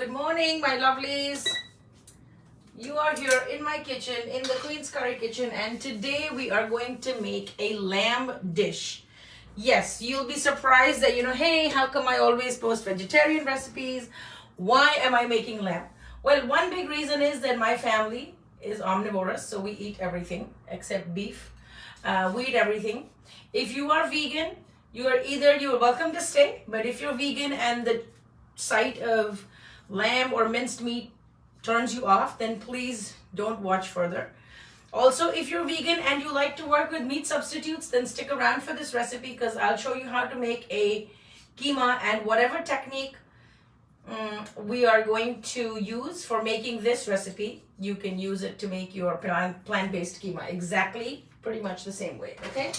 Good morning, my lovelies. You are here in my kitchen, in the Queen's Curry kitchen, and today we are going to make a lamb dish. Yes, you'll be surprised that, hey, how come I always post vegetarian recipes? Why am I making lamb? Well, one big reason is that my family is omnivorous, so we eat everything except beef. We eat everything. If you are vegan, you are welcome to stay, but if you're vegan and the sight of lamb or minced meat turns you off, then please don't watch further. Also, if you're vegan and you like to work with meat substitutes, then stick around for this recipe because I'll show you how to make a keema, and whatever technique we are going to use for making this recipe, you can use it to make your plant-based keema exactly pretty much the same way. Okay,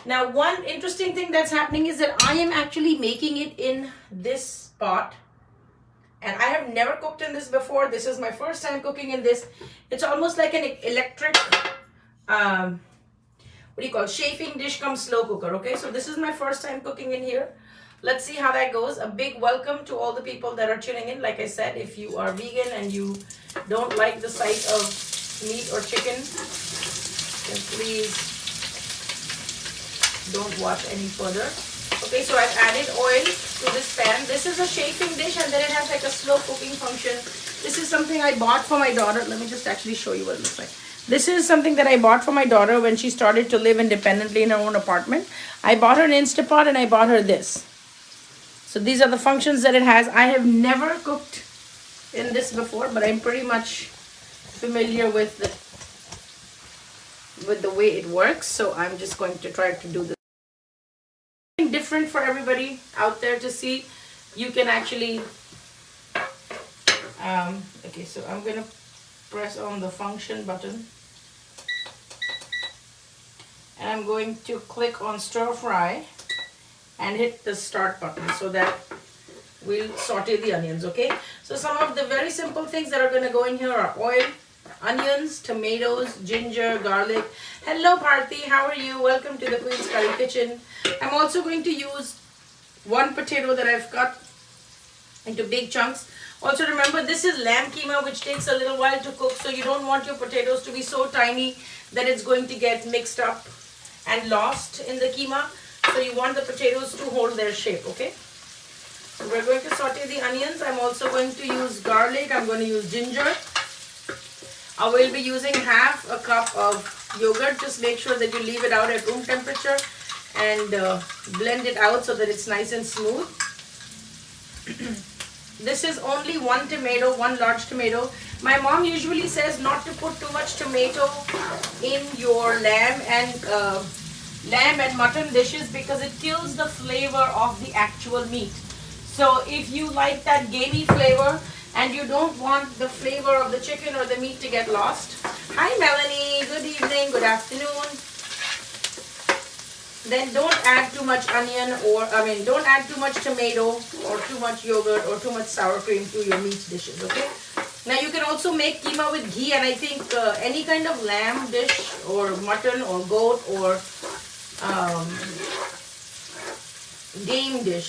now one interesting thing that's happening is that I am actually making it in this pot, and I have never cooked in this before. This is my first time cooking in this. It's almost like an electric chafing dish cum slow cooker. Okay, so this is my first time cooking in here. Let's see how that goes. A big welcome to all the people that are tuning in. Like I said, if you are vegan and you don't like the sight of meat or chicken, then please don't watch any further. Okay, so I've added oil to this pan. This is a chafing dish, and then it has like a slow cooking function. This is something I bought for my daughter. Let me just actually show you what it looks like. This is something that I bought for my daughter when she started to live independently in her own apartment. I bought her an Instapot and I bought her this. So these are the functions that it has. I have never cooked in this before, but I'm pretty much familiar with the way it works. So I'm just going to try to do this. Different for everybody out there to see. You can actually okay, so I'm gonna press on the function button and I'm going to click on stir fry and hit the start button so that we'll saute the onions. Okay, so some of the very simple things that are going to go in here are oil, onions, tomatoes, ginger, garlic. Hello Bharti, how are you? Welcome to the Queen's Curry kitchen. I'm also going to use one potato that I've cut into big chunks. Also remember, this is lamb keema, which takes a little while to cook, so you don't want your potatoes to be so tiny that it's going to get mixed up and lost in the keema. So you want the potatoes to hold their shape. Okay, so we're going to saute the onions. I'm also going to use garlic. I'm going to use ginger. I will be using half a cup of yogurt. Just make sure that you leave it out at room temperature and blend it out so that it's nice and smooth. This is only one tomato, one large tomato. My mom usually says not to put too much tomato in your lamb and mutton dishes because it kills the flavor of the actual meat. So if you like that gamey flavor and you don't want the flavor of the chicken or the meat to get lost. Hi Melanie, good evening, good afternoon. Then don't add too much onion don't add too much tomato or too much yogurt or too much sour cream to your meat dishes. Okay, now you can also make keema with ghee, and I think any kind of lamb dish or mutton or goat or game dish.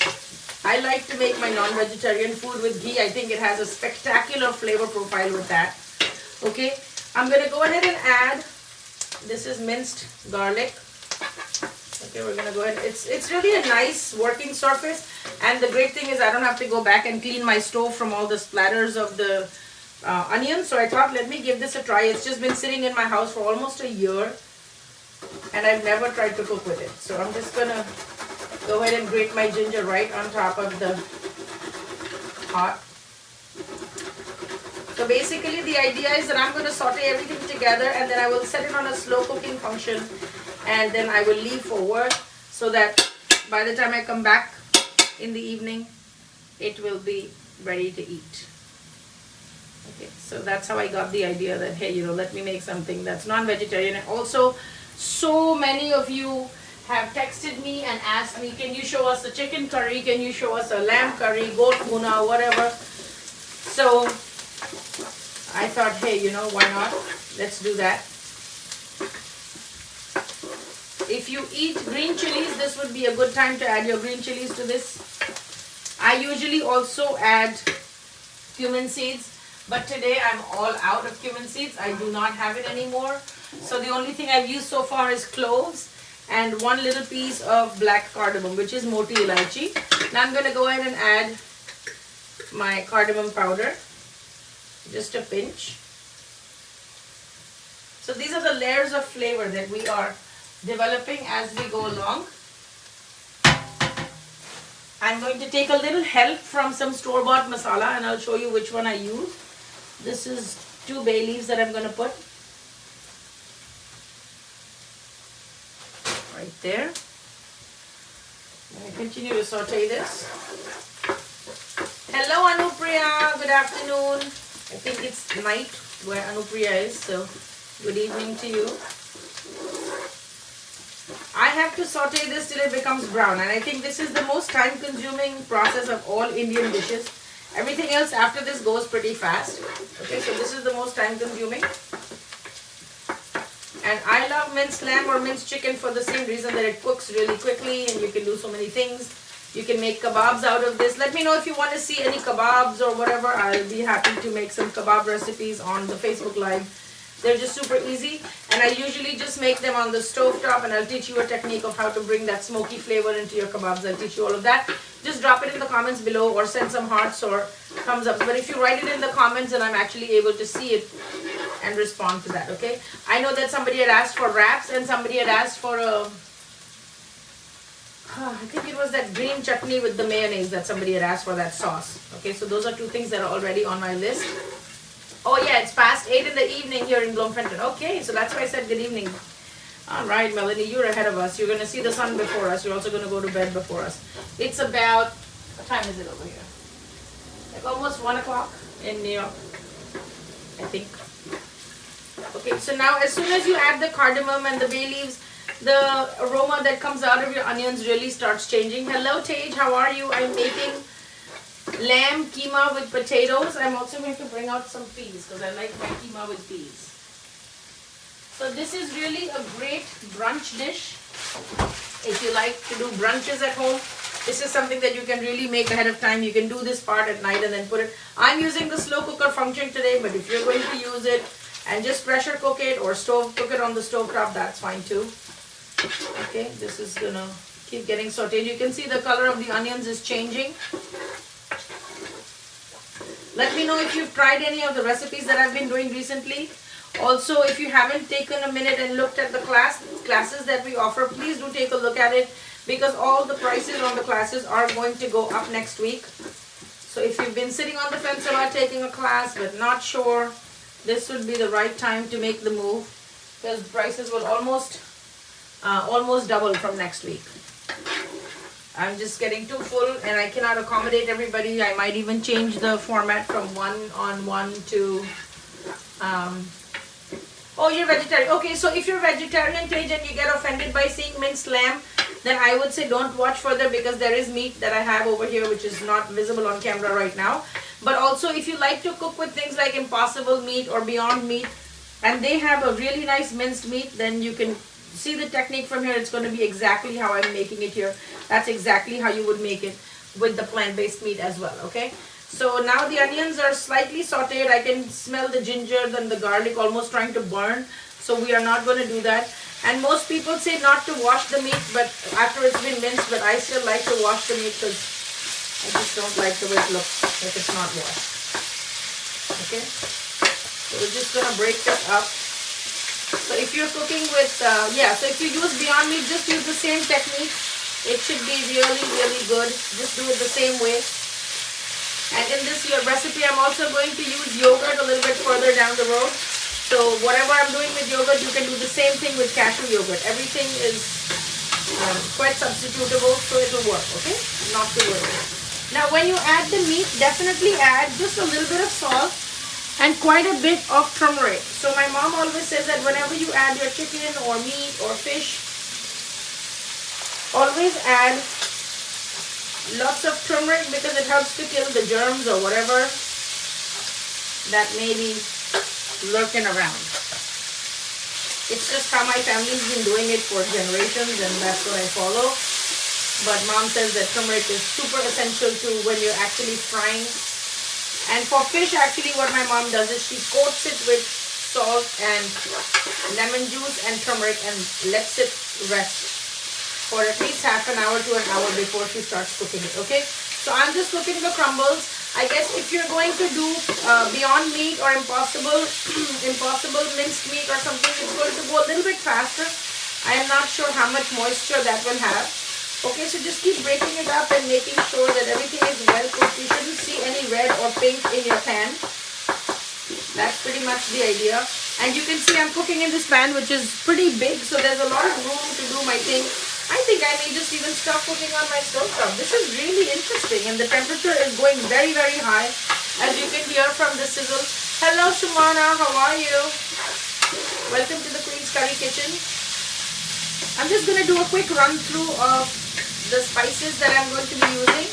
I like to make my non-vegetarian food with ghee. I think it has a spectacular flavor profile with that. Okay, I'm going to go ahead and add, this is minced garlic. Okay, we're going to go ahead. It's really a nice working surface, and the great thing is I don't have to go back and clean my stove from all the splatters of the onions. So I thought, let me give this a try. It's just been sitting in my house for almost a year, and I've never tried to cook with it. So I'm just going to go ahead and grate my ginger right on top of the pot. So basically the idea is that I'm going to saute everything together, and then I will set it on a slow cooking function, and then I will leave for work so that by the time I come back in the evening, it will be ready to eat. Okay, so that's how I got the idea that, hey, let me make something that's non-vegetarian. And also, so many of you have texted me and asked me, can you show us a chicken curry? Can you show us a lamb curry, goat tuna, whatever? So I thought, hey, why not? Let's do that. If you eat green chilies, this would be a good time to add your green chilies to this. I usually also add cumin seeds. But today I'm all out of cumin seeds. I do not have it anymore. So the only thing I've used so far is cloves and one little piece of black cardamom, which is moti elaichi. Now I'm going to go ahead and add my cardamom powder, just a pinch. So these are the layers of flavor that we are developing as we go along. I'm going to take a little help from some store-bought masala and I'll show you which one I use. This is 2 bay leaves that I'm going to put right there. I'm going to continue to saute this. Hello Anupriya, good afternoon. I think it's night where Anupriya is, so good evening to you. I have to saute this till it becomes brown, and I think this is the most time consuming process of all Indian dishes. Everything else after this goes pretty fast. Okay, so this is the most time consuming. And I love minced lamb or minced chicken for the same reason that it cooks really quickly and you can do so many things. You can make kebabs out of this. Let me know if you want to see any kebabs or whatever. I'll be happy to make some kebab recipes on the Facebook Live. They're just super easy, and I usually just make them on the stove top, and I'll teach you a technique of how to bring that smoky flavor into your kebabs. I'll teach you all of that. Just drop it in the comments below or send some hearts or thumbs up. But if you write it in the comments, then I'm actually able to see it and respond to that, okay? I know that somebody had asked for wraps and somebody had asked for a, I think it was that green chutney with the mayonnaise that somebody had asked for, that sauce. Okay, so those are 2 things that are already on my list. Oh yeah, it's past 8 in the evening here in Bloemfontein. Okay, so that's why I said good evening. All right, Melanie, you're ahead of us. You're going to see the sun before us. You're also going to go to bed before us. It's about, what time is it over here? Like almost 1 o'clock in New York, I think. Okay, so now as soon as you add the cardamom and the bay leaves, the aroma that comes out of your onions really starts changing. Hello, Tej, how are you? I'm making lamb keema with potatoes. I'm also going to bring out some peas because I like my keema with peas. So this is really a great brunch dish. If you like to do brunches at home, this is something that you can really make ahead of time. You can do this part at night and then put it. I'm using the slow cooker function today, but if you're going to use it and just pressure cook it or stove cook it on the stove top, that's fine too. Okay, this is gonna keep getting sauteed. You can see the color of the onions is changing. Let me know if you've tried any of the recipes that I've been doing recently. Also, if you haven't taken a minute and looked at the classes that we offer, please do take a look at it, because all the prices on the classes are going to go up next week. So if you've been sitting on the fence about taking a class but not sure, this would be the right time to make the move, because prices will almost double from next week. I'm just getting too full and I cannot accommodate everybody. I might even change the format from 1-on-1 to oh, you're vegetarian. Okay, so if you're vegetarian, Tej, and you get offended by seeing minced lamb, then I would say don't watch further, because there is meat that I have over here which is not visible on camera right now. But also, if you like to cook with things like Impossible Meat or Beyond Meat, and they have a really nice minced meat, then you can see the technique from here. It's going to be exactly how I'm making it here. That's exactly how you would make it with the plant-based meat as well, okay? So now the onions are slightly sauteed. I can smell the ginger and the garlic almost trying to burn. So we are not going to do that. And most people say not to wash the meat, but after it's been minced, but I still like to wash the meat because I just don't like the way it looks if it's not washed. Okay? So we're just going to break this up. So if you're cooking with, so if you use Beyond Meat, just use the same technique. It should be really, really good. Just do it the same way. And in this recipe, I'm also going to use yogurt a little bit further down the road. So whatever I'm doing with yogurt, you can do the same thing with cashew yogurt. Everything is quite substitutable, so it will work, okay? Not to worry. Now when you add the meat, definitely add just a little bit of salt and quite a bit of turmeric. So my mom always says that whenever you add your chicken or meat or fish, always add lots of turmeric, because it helps to kill the germs or whatever that may be lurking around. It's just how my family's been doing it for generations, and that's what I follow. But mom says that turmeric is super essential too when you're actually frying And for fish, actually what my mom does is she coats it with salt and lemon juice and turmeric and lets it rest for at least half an hour to an hour before she starts cooking it. Okay, so I'm just cooking the crumbles. I guess if you're going to do Beyond Meat or Impossible Impossible minced meat or something, it's going to go a little bit faster. I am not sure how much moisture that will have. Okay, so just keep breaking it up and making sure that everything is well cooked. You shouldn't see any red or pink in your pan. That's pretty much the idea. And you can see I'm cooking in this pan, which is pretty big, so there's a lot of room to do my thing. I think I may just even stop cooking on my stove top. This is really interesting, and the temperature is going very, very high, as you can hear from the sizzle. Hello, Sumana. How are you? Welcome to the Queen's Curry Kitchen. I'm just going to do a quick run through of the spices that I'm going to be using.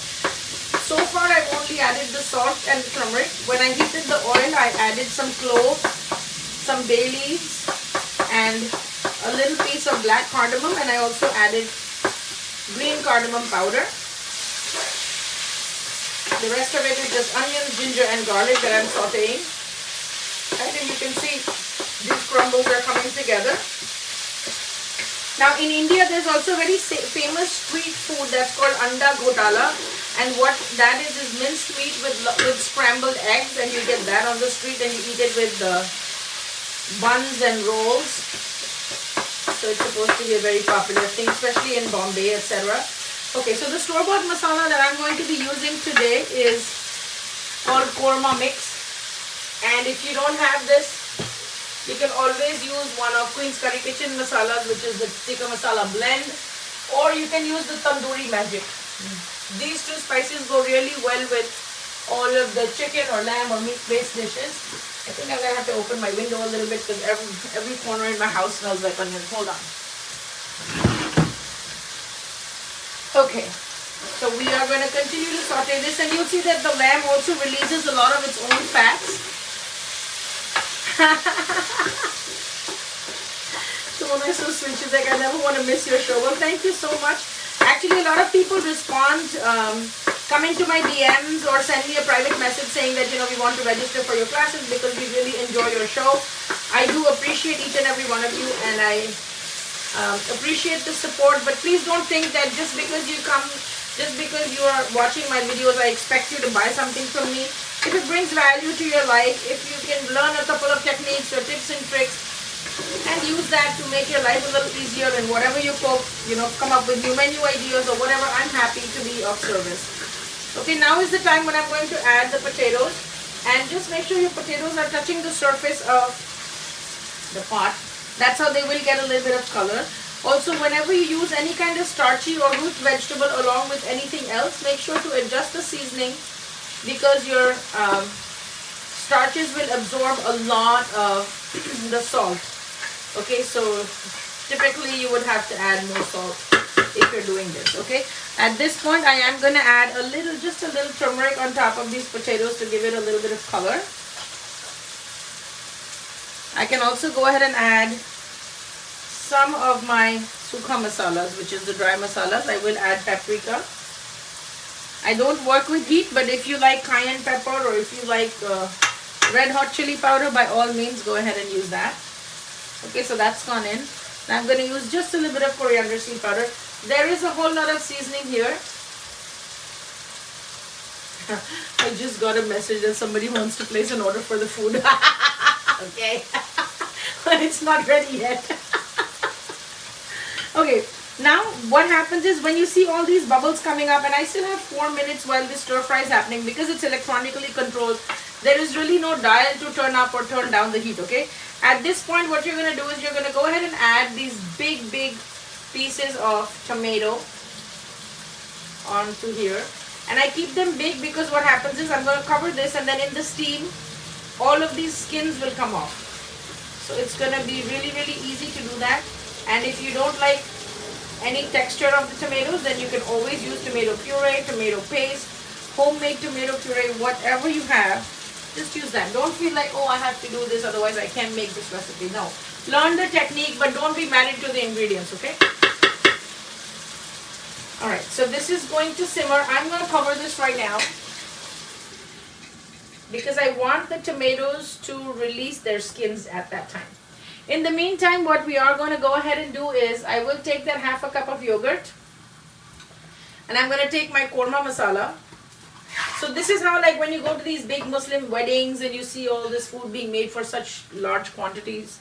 So far I've only added the salt and the turmeric. When I heated the oil, I added some cloves, some bay leaves, and a little piece of black cardamom, and I also added green cardamom powder. The rest of it is just onions, ginger and garlic that I'm sauteing. I think you can see these crumbles are coming together. Now in India, there's also a very famous street food that's called anda ghotala, and what that is minced meat with scrambled eggs, and you get that on the street and you eat it with buns and rolls. So it's supposed to be a very popular thing, especially in Bombay, etc. Okay, so the store-bought masala that I'm going to be using today is called korma mix, and if you don't have this, you can always use one of Queen's Curry Kitchen masalas, which is the tikka masala blend, or you can use the tandoori magic. These two spices go really well with all of the chicken or lamb or meat-based dishes. I think I'm going to have to open my window a little bit because every corner in my house smells like onions. Hold on. Okay, so we are going to continue to saute this, and you'll see that the lamb also releases a lot of its own fats. Simona is so sweet. She's like, I never want to miss your show. Well, thank you so much. Actually, a lot of people respond, coming to my DMs or send me a private message saying that, we want to register for your classes because we really enjoy your show. I do appreciate each and every one of you, and I appreciate the support. But please don't think that just because you are watching my videos, I expect you to buy something from me. If it brings value to your life, if you can learn a couple of techniques or tips and tricks and use that to make your life a little easier in whatever you cook, come up with new menu ideas or whatever, I'm happy to be of service. Okay, now is the time when I'm going to add the potatoes, and just make sure your potatoes are touching the surface of the pot. That's how they will get a little bit of color. Also, whenever you use any kind of starchy or root vegetable along with anything else, make sure to adjust the seasoning, because your starches will absorb a lot of the salt. Okay, so typically you would have to add more salt if you're doing this. Okay, at this point I am going to add just a little turmeric on top of these potatoes to give it a little bit of color. I can also go ahead and add some of my sukha masalas, which is the dry masalas. I will add paprika. I don't work with heat, but if you like cayenne pepper or if you like red hot chili powder, by all means go ahead and use that. Okay, so that's gone in. Now I'm going to use just a little bit of coriander seed powder. There is a whole lot of seasoning here. I just got a message that somebody wants to place an order for the food. Okay, but it's not ready yet. Okay. Now, what happens is when you see all these bubbles coming up, and I still have 4 minutes while this stir fry is happening, because it's electronically controlled, there is really no dial to turn up or turn down the heat, okay? At this point, what you're going to do is you're going to go ahead and add these big pieces of tomato onto here. And I keep them big because what happens is I'm going to cover this, and then in the steam, all of these skins will come off. So it's going to be really, really easy to do that. And if you don't like any texture of the tomatoes, then you can always use tomato puree, tomato paste, homemade tomato puree, whatever you have, just use that. Don't feel like, oh, I have to do this, otherwise I can't make this recipe. No. Learn the technique, but don't be married to the ingredients, okay? Alright, so this is going to simmer. I'm going to cover this right now. because I want the tomatoes to release their skins at that time. In the meantime, what we are going to go ahead and do is I will take that half a cup of yogurt and I'm going to take my korma masala. So this is how, like, when you go to these big Muslim weddings and you see all this food being made for such large quantities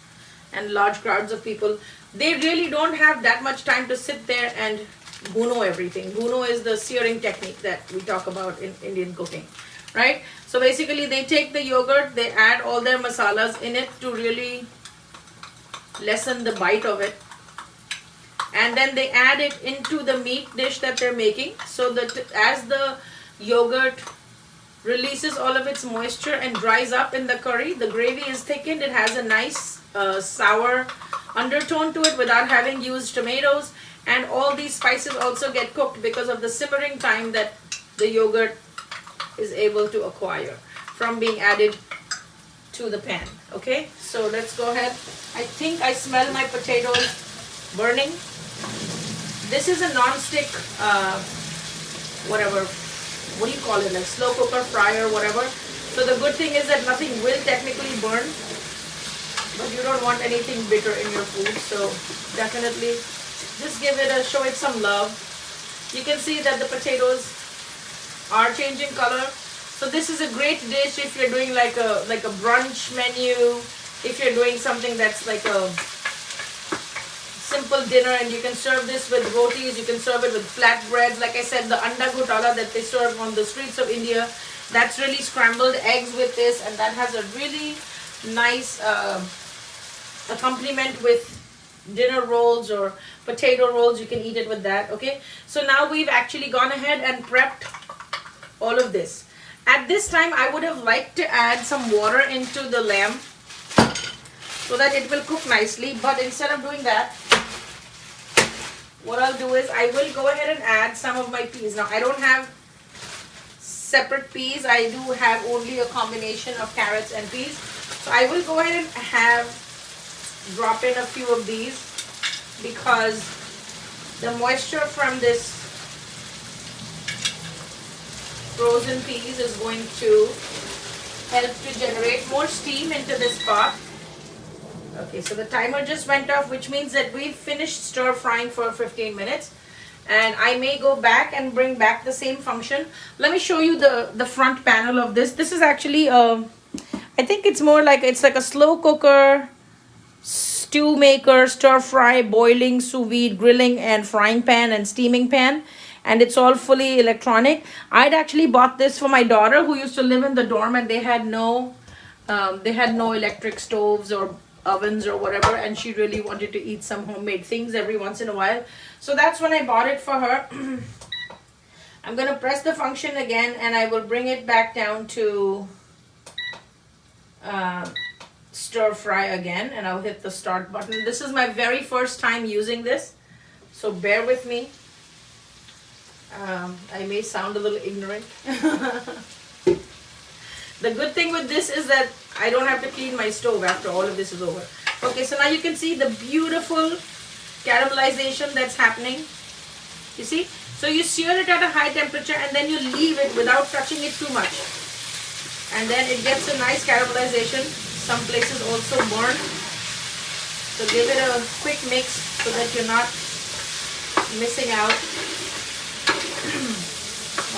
and large crowds of people, they really don't have that much time to sit there and bhuno everything. Bhuno is the searing technique that we talk about in Indian cooking, right? So basically they take the yogurt, they add all their masalas in it to really lessen the bite of it, and then they add it into the meat dish that they're making, so that as the yogurt releases all of its moisture and dries up in the curry, the gravy is thickened. It has a nice sour undertone to it without having used tomatoes, and all these spices also get cooked because of the simmering time that the yogurt is able to acquire from being added to the pan. Okay, so let's go ahead. I think I smell my potatoes burning. This is a non-stick whatever, what do you call it, like slow cooker, fryer, whatever. So the good thing is that nothing will technically burn, but you don't want anything bitter in your food, so definitely just give it a, show it some love. You can see that the potatoes are changing color. So this is a great dish if you're doing like a brunch menu, if you're doing something that's like a simple dinner, and you can serve this with rotis, you can serve it with flatbreads. Like I said, the anda gutala that they serve on the streets of India, that's really scrambled eggs with this, and that has a really nice accompaniment with dinner rolls or potato rolls. You can eat it with that. Okay, so now we've actually gone ahead and prepped all of this. At this time I would have liked to add some water into the lamb so that it will cook nicely, but instead of doing that, what I'll do is I will go ahead and add some of my peas. Now I don't have separate peas, I do have only a combination of carrots and peas. So I will go ahead and drop in a few of these, because the moisture from this frozen peas is going to help to generate more steam into this pot. Okay, so the timer just went off, which means that we've finished stir frying for 15 minutes. And I may go back and bring back the same function. Let me show you the front panel of this. This is actually, I think it's more like, it's like a slow cooker, stew maker, stir fry, boiling, sous vide, grilling, and frying pan and steaming pan. And it's all fully electronic. I'd actually bought this for my daughter who used to live in the dorm, and they had no electric stoves or ovens or whatever, and she really wanted to eat some homemade things every once in a while. So that's when I bought it for her. I'm gonna press the function again, and I will bring it back down to stir fry again, and I'll hit the start button. This is my very first time using this, so bear with me. I may sound a little ignorant. The good thing with this is that I don't have to clean my stove after all of this is over. Okay, so now you can see the beautiful caramelization that's happening. You see? So you sear it at a high temperature, and then you leave it without touching it too much. And then it gets a nice caramelization. Some places also burn. So give it a quick mix so that you're not missing out.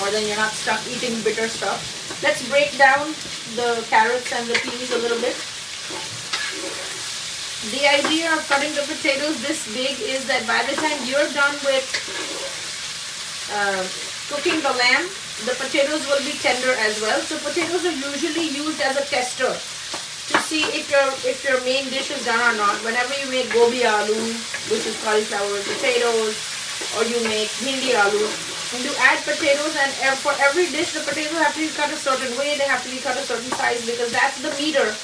Or then you're not stuck eating bitter stuff. Let's break down the carrots and the peas a little bit. The idea of cutting the potatoes this big is that by the time you're done with cooking the lamb, the potatoes will be tender as well. So potatoes are usually used as a tester to see if your main dish is done or not. Whenever you make gobi aloo, which is cauliflower with potatoes, or you make hindi aloo, when you add potatoes, and for every dish the potatoes have to be cut a certain way, they have to be cut a certain size, because that's the meter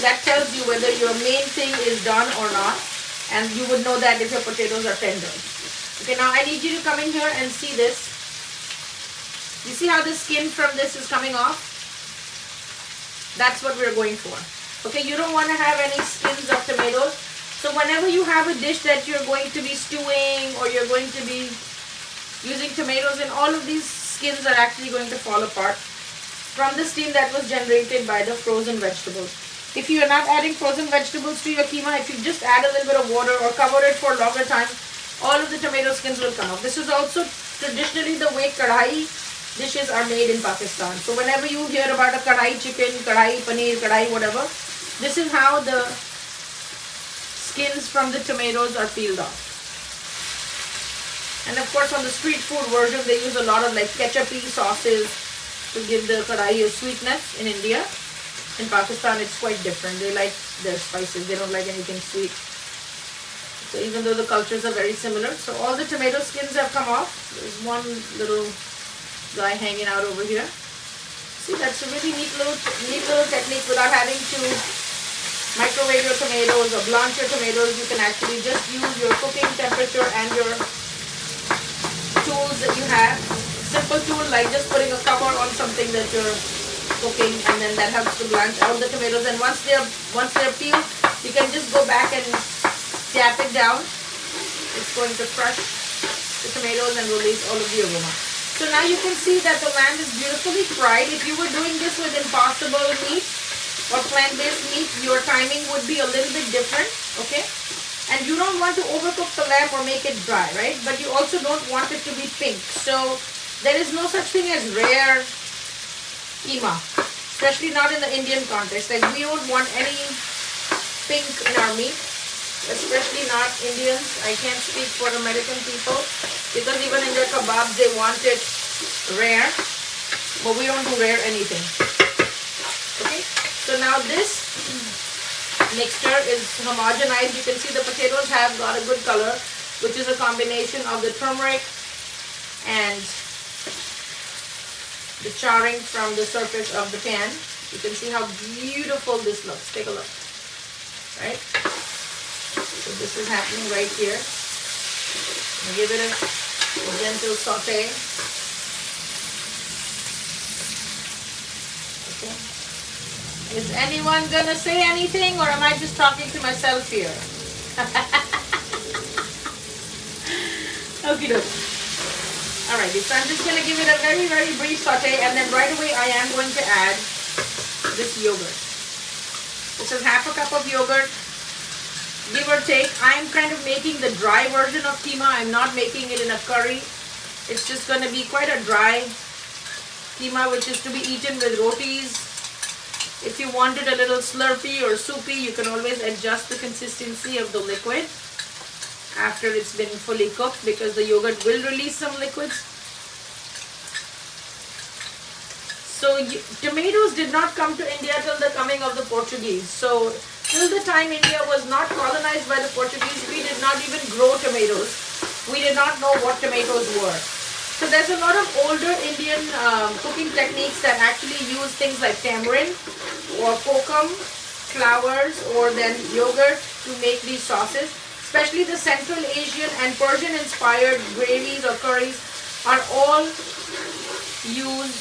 that tells you whether your main thing is done or not, and you would know that if your potatoes are tender. Okay, now I need you to come in here and see this. You see how the skin from this is coming off? That's what we're going for. Okay, you don't want to have any skins of tomatoes. So whenever you have a dish that you're going to be stewing, or you're going to be using tomatoes, and all of these skins are actually going to fall apart. from the steam that was generated by the frozen vegetables. If you are not adding frozen vegetables to your keema, if you just add a little bit of water or cover it for a longer time, all of the tomato skins will come off. This is also traditionally the way kadhai dishes are made in Pakistan. So whenever you hear about a kadhai chicken, kadhai paneer, kadhai whatever, this is how the skins from the tomatoes are peeled off. And of course on the street food version, they use a lot of like ketchup-y sauces to give the kadhai a sweetness in India. In Pakistan, it's quite different. They like their spices. They don't like anything sweet. So even though the cultures are very similar. So all the tomato skins have come off. There's one little guy hanging out over here. See, that's a really neat little technique without having to microwave your tomatoes or blanch your tomatoes. You can actually just use your cooking temperature and your tools that you have. Simple tool like just putting a cover on something that you're cooking, and then that helps to blanch out the tomatoes. And once they're peeled, you can just go back and tap it down. It's going to crush the tomatoes and release all of the aroma. So now you can see that the lamb is beautifully fried. If you were doing this with impossible meat or plant-based meat, your timing would be a little bit different, okay? And you don't want to overcook the lamb or make it dry, right? But you also don't want it to be pink. So there is no such thing as rare keema, especially not in the Indian context. Like we don't want any pink in our meat, especially not Indians. I can't speak for American people because even in their kebabs they want it rare, but we don't do rare anything. Okay, so now this mixture is homogenized. You can see the potatoes have got a good color, which is a combination of the turmeric and the charring from the surface of the pan. You can see how beautiful this looks. Take a look. Right? So this is happening right here. Give it a gentle saute. Okay. Is anyone gonna say anything, or am I just talking to myself here? Okie dokie. Alrighty, so I'm just going to give it a very, very brief saute, and then right away I am going to add this yogurt. This is half a cup of yogurt, give or take. I'm kind of making the dry version of keema. I'm not making it in a curry. It's just going to be quite a dry keema, which is to be eaten with rotis. If you want it a little slurpy or soupy, you can always adjust the consistency of the liquid after it's been fully cooked, because the yogurt will release some liquids. So tomatoes did not come to India till the coming of the Portuguese. So till the time India was not colonized by the Portuguese, we did not even grow tomatoes. We did not know what tomatoes were. So there's a lot of older Indian cooking techniques that actually use things like tamarind or kokum, flowers, or then yogurt to make these sauces. Especially the Central Asian and Persian inspired gravies or curries are all used.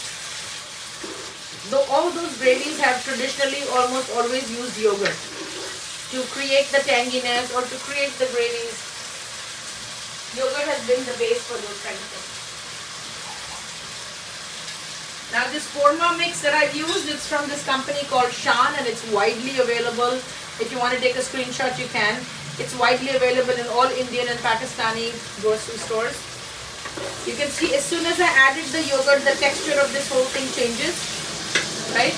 Though all those gravies have traditionally almost always used yogurt to create the tanginess or to create the gravies. Yogurt has been the base for those kind of things. Now this korma mix that I've used, it's from this company called Shan, and it's widely available. If you want to take a screenshot, you can. It's widely available in all Indian and Pakistani grocery stores. You can see as soon as I added the yogurt, the texture of this whole thing changes, right?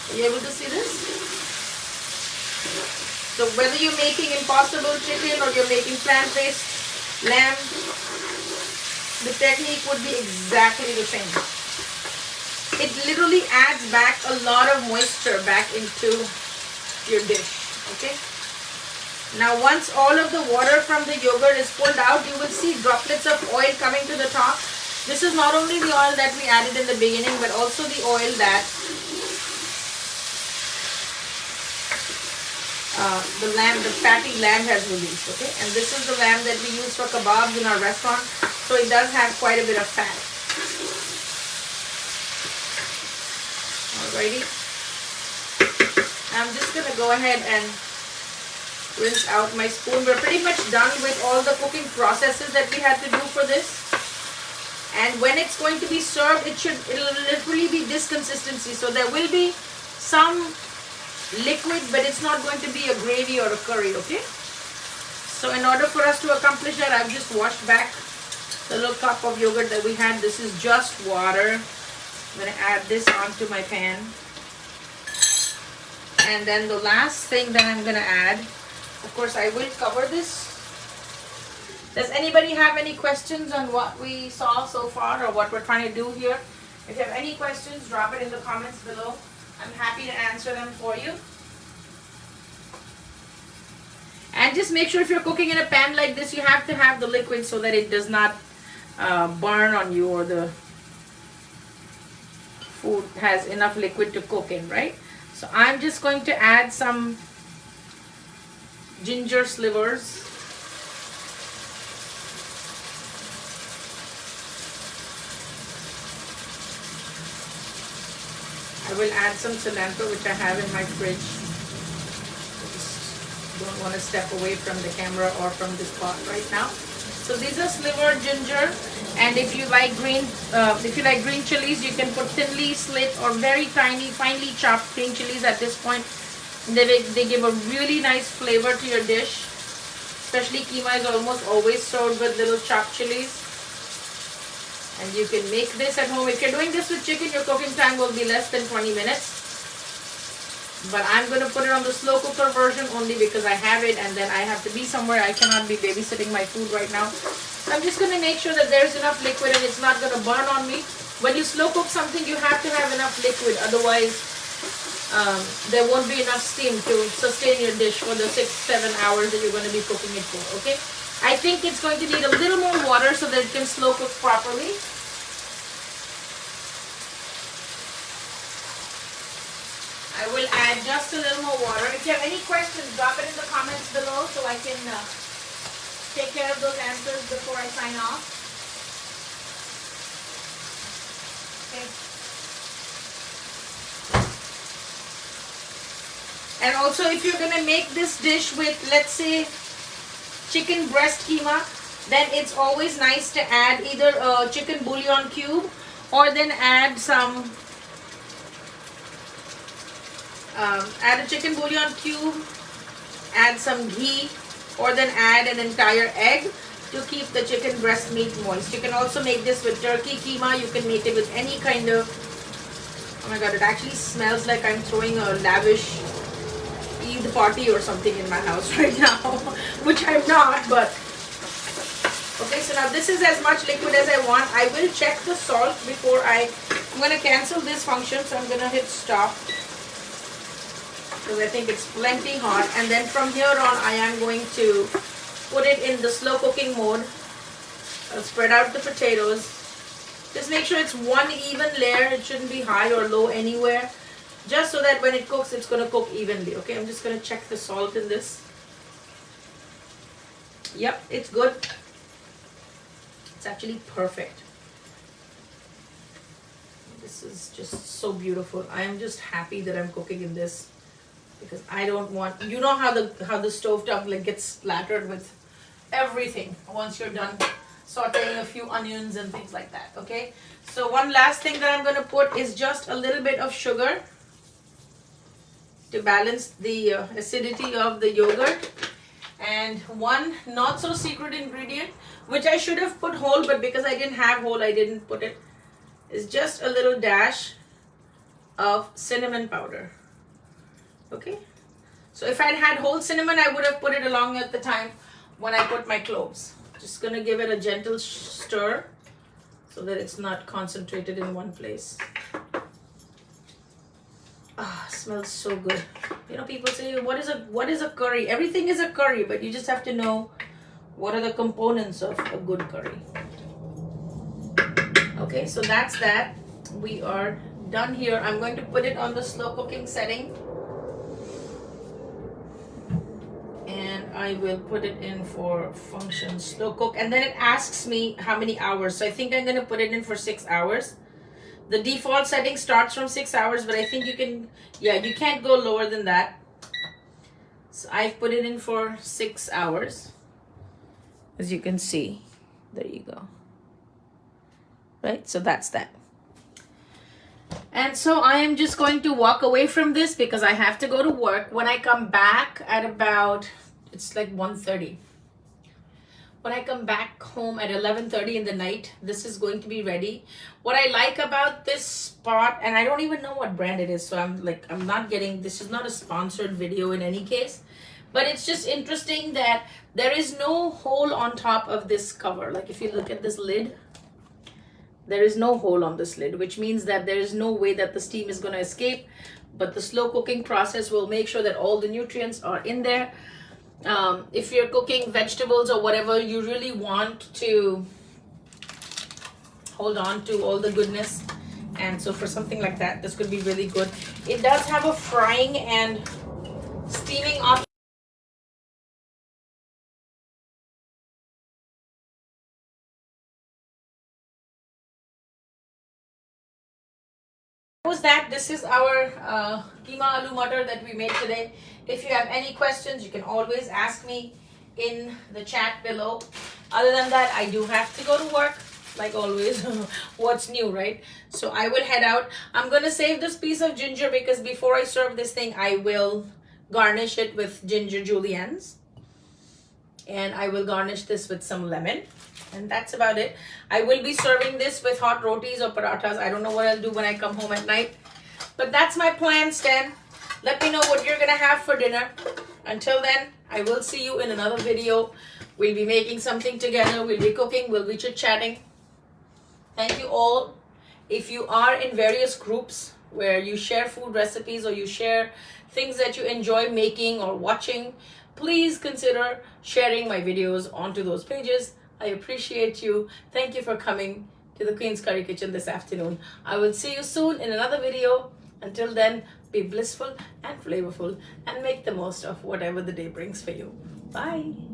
Are you able to see this? So whether you're making impossible chicken or you're making plant-based lamb, the technique would be exactly the same. It literally adds back a lot of moisture back into your dish, okay? Now once all of the water from the yogurt is pulled out, you will see droplets of oil coming to the top. This is not only the oil that we added in the beginning, but also the oil that the fatty lamb has released, okay? And this is the lamb that we use for kebabs in our restaurant, so it does have quite a bit of fat. Alrighty. I'm just gonna go ahead and rinse out my spoon. We're pretty much done with all the cooking processes that we had to do for this. And when it's going to be served, it'll literally be this consistency. So there will be some liquid, but it's not going to be a gravy or a curry, okay? So in order for us to accomplish that, I've just washed back the little cup of yogurt that we had. This is just water. I'm going to add this onto my pan. And then the last thing that I'm going to add, of course, I will cover this. Does anybody have any questions on what we saw so far or what we're trying to do here? If you have any questions, drop it in the comments below. I'm happy to answer them for you. And just make sure if you're cooking in a pan like this, you have to have the liquid so that it does not burn on you, or the food has enough liquid to cook in, right? So I'm just going to add some ginger slivers. I will add some cilantro, which I have in my fridge. Just don't want to step away from the camera or from this pot right now. So these are slivered ginger, and if you like green chilies, you can put thinly slit or very tiny, finely chopped green chilies at this point. They give a really nice flavor to your dish. Especially keema is almost always served with little chopped chilies. And you can make this at home. If you're doing this with chicken, your cooking time will be less than 20 minutes. But I'm going to put it on the slow cooker version only because I have it, and then I have to be somewhere. I cannot be babysitting my food right now. So I'm just going to make sure that there's enough liquid and it's not going to burn on me. When you slow cook something, you have to have enough liquid. Otherwise, there won't be enough steam to sustain your dish for the 6-7 hours that you're going to be cooking it for, okay? I think it's going to need a little more water so that it can slow cook properly. I will add just a little more water. If you have any questions, drop it in the comments below so I can take care of those answers before I sign off. Okay. And also, if you're going to make this dish with, let's say, chicken breast keema, then it's always nice to add either a chicken bouillon cube, or then add some add a chicken bouillon cube, add some ghee, or then add an entire egg to keep the chicken breast meat moist. You can also make this with turkey keema. You can make it with any kind of, oh my god, it actually smells like I'm throwing a lavish Eid party or something in my house right now, which I'm not, but okay. So now this is as much liquid as I want. I will check the salt before I'm going to cancel this function, so I'm going to hit stop because I think it's plenty hot, and then from here on I am going to put it in the slow cooking mode. I'll spread out the potatoes. Just make sure it's one even layer. It shouldn't be high or low anywhere, just so that when it cooks, it's going to cook evenly. Okay, I'm just going to check the salt in this. Yep, it's good. It's actually perfect. This is just so beautiful. I am just happy that I'm cooking in this, because I don't want, you know how the stovetop like gets splattered with everything once you're done sauteing a few onions and things like that. Okay, so one last thing that I'm going to put is just a little bit of sugar to balance the acidity of the yogurt. And one not so secret ingredient, which I should have put whole, but because I didn't have whole, I didn't put it, is just a little dash of cinnamon powder. Okay, so if I'd had whole cinnamon, I would have put it along at the time when I put my cloves. Just gonna give it a gentle stir so that it's not concentrated in one place. Ah, smells so good. You know, people say, what is a curry? Everything is a curry, but you just have to know what are the components of a good curry. Okay, so that's that. We are done here. I'm going to put it on the slow cooking setting, and I will put it in for function slow cook, and then it asks me how many hours. So I think I'm going to put it in for 6 hours. The default setting starts from 6 hours, but I think you can, yeah, you can't go lower than that. So I've put it in for 6 hours. As you can see, there you go. right? So that's that. And so I am just going to walk away from this because I have to go to work. When I come back at about, it's like 1:30. When I come back home at 11:30 in the night, this is going to be ready. What I like about this pot, and I don't even know what brand it is, so I'm not getting, this is not a sponsored video in any case, but it's just interesting that there is no hole on top of this cover. Like if you look at this lid, there is no hole on this lid, which means that there is no way that the steam is going to escape, but the slow cooking process will make sure that all the nutrients are in there. If you're cooking vegetables or whatever, you really want to hold on to all the goodness, and so for something like that, this could be really good. It does have a frying and steaming option. Was that this is our Keema Aloo Matar that we made today. If you have any questions, you can always ask me in the chat below. Other than that, I do have to go to work like always. What's new, right? So I will head out. I'm gonna save this piece of ginger because before I serve this thing, I will garnish it with ginger juliennes, and I will garnish this with some lemon. And that's about it. I will be serving this with hot rotis or parathas. I don't know what I'll do when I come home at night. But that's my plan, Stan. Let me know what you're going to have for dinner. Until then, I will see you in another video. We'll be making something together. We'll be cooking. We'll be chit-chatting. Thank you all. If you are in various groups where you share food recipes or you share things that you enjoy making or watching, please consider sharing my videos onto those pages. I appreciate you. Thank you for coming to the Queen's Curry Kitchen this afternoon. I will see you soon in another video. Until then, be blissful and flavorful and make the most of whatever the day brings for you. Bye.